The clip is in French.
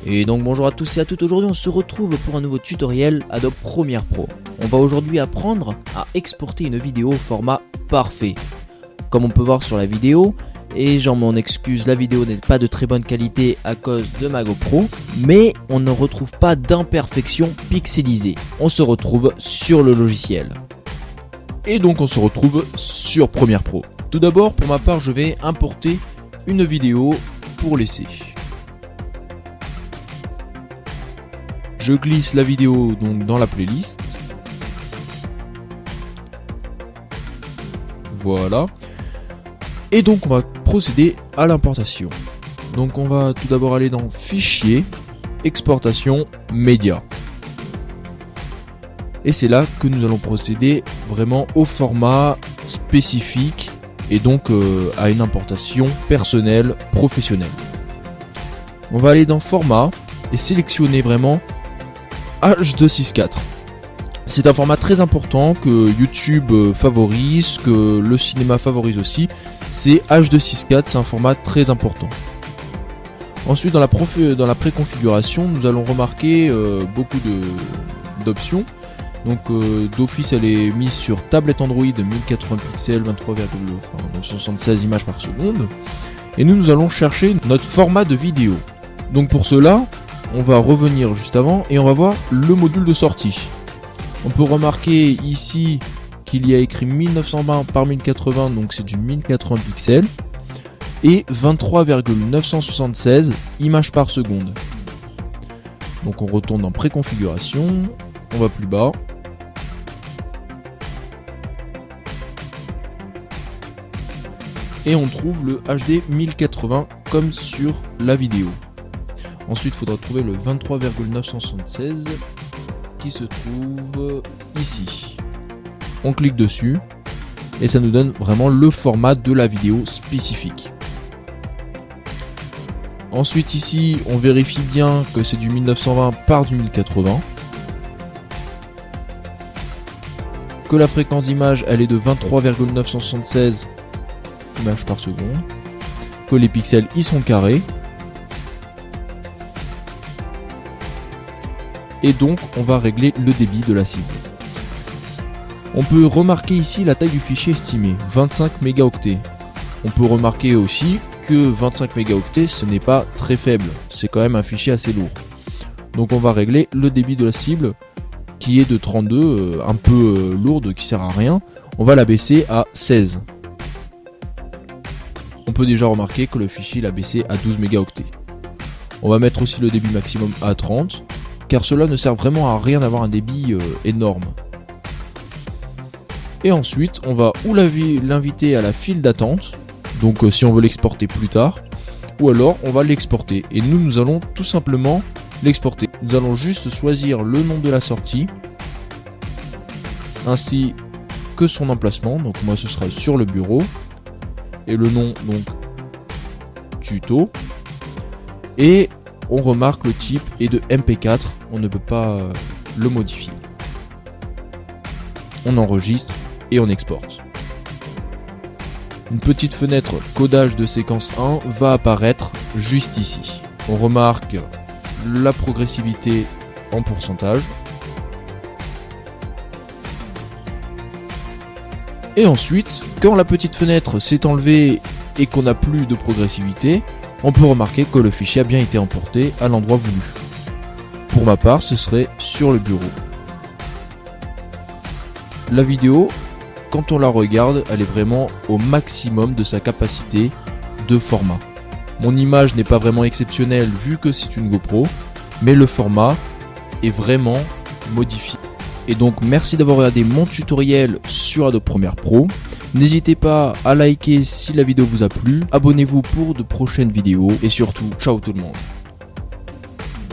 Et donc bonjour à tous et à toutes, aujourd'hui on se retrouve pour un nouveau tutoriel Adobe Premiere Pro. On va aujourd'hui apprendre à exporter une vidéo au format parfait. Comme on peut voir sur la vidéo, et j'en m'en excuse, la vidéo n'est pas de très bonne qualité à cause de ma GoPro, mais on ne retrouve pas d'imperfections pixelisées. On se retrouve sur le logiciel. Et donc on se retrouve sur Premiere Pro. Tout d'abord, pour ma part, je vais importer une vidéo pour l'essai. Je glisse la vidéo donc dans la playlist. Voilà. Et donc on va procéder à l'importation. Donc on va tout d'abord aller dans Fichier, Exportation, Médias. Et c'est là que nous allons procéder vraiment au format spécifique et donc à une importation personnelle, professionnelle. On va aller dans Format et sélectionner vraiment H264. C'est un format très important que YouTube favorise, que le cinéma favorise aussi. C'est H264, c'est un format très important. Ensuite, dans la préconfiguration, nous allons remarquer beaucoup d'options. Donc d'office, elle est mise sur tablette Android 1080 pixels, 23,976 images par seconde. Et nous allons chercher notre format de vidéo. Donc pour cela, on va revenir juste avant et on va voir le module de sortie. On peut remarquer ici qu'il y a écrit 1920 par 1080, donc c'est du 1080 pixels, et 23,976 images par seconde. Donc on retourne dans préconfiguration, on va plus bas. Et on trouve le HD 1080 comme sur la vidéo. Ensuite, il faudra trouver le 23,976 qui se trouve ici. On clique dessus et ça nous donne vraiment le format de la vidéo spécifique. Ensuite, ici, on vérifie bien que c'est du 1920 par du 1080. Que la fréquence d'image, elle est de 23,976 images par seconde. Que les pixels y sont carrés. Et donc on va régler le débit de la cible. On peut remarquer ici la taille du fichier estimé, 25 mégaoctets. On peut remarquer aussi que 25 mégaoctets ce n'est pas très faible, c'est quand même un fichier assez lourd. Donc on va régler le débit de la cible qui est de 32, un peu lourde, qui sert à rien. On va la baisser à 16. On peut déjà remarquer que le fichier l'a baissé à 12 mégaoctets. On va mettre aussi le débit maximum à 30. Car cela ne sert vraiment à rien d'avoir un débit énorme. Et ensuite, on va ou l'inviter à la file d'attente, donc si on veut l'exporter plus tard, ou alors on va l'exporter. Et nous allons tout simplement l'exporter. Nous allons juste choisir le nom de la sortie, ainsi que son emplacement. Donc moi ce sera sur le bureau. Et le nom, donc, tuto. Et on remarque le type est de MP4, on ne peut pas le modifier. On enregistre et on exporte. Une petite fenêtre codage de séquence 1 va apparaître juste ici. On remarque la progressivité en pourcentage. Et ensuite, quand la petite fenêtre s'est enlevée et qu'on n'a plus de progressivité, on peut remarquer que le fichier a bien été emporté à l'endroit voulu. Pour ma part, ce serait sur le bureau. La vidéo, quand on la regarde, elle est vraiment au maximum de sa capacité de format. Mon image n'est pas vraiment exceptionnelle vu que c'est une GoPro, mais le format est vraiment modifié. Et donc merci d'avoir regardé mon tutoriel sur Adobe Premiere Pro. N'hésitez pas à liker si la vidéo vous a plu, abonnez-vous pour de prochaines vidéos et surtout, ciao tout le monde.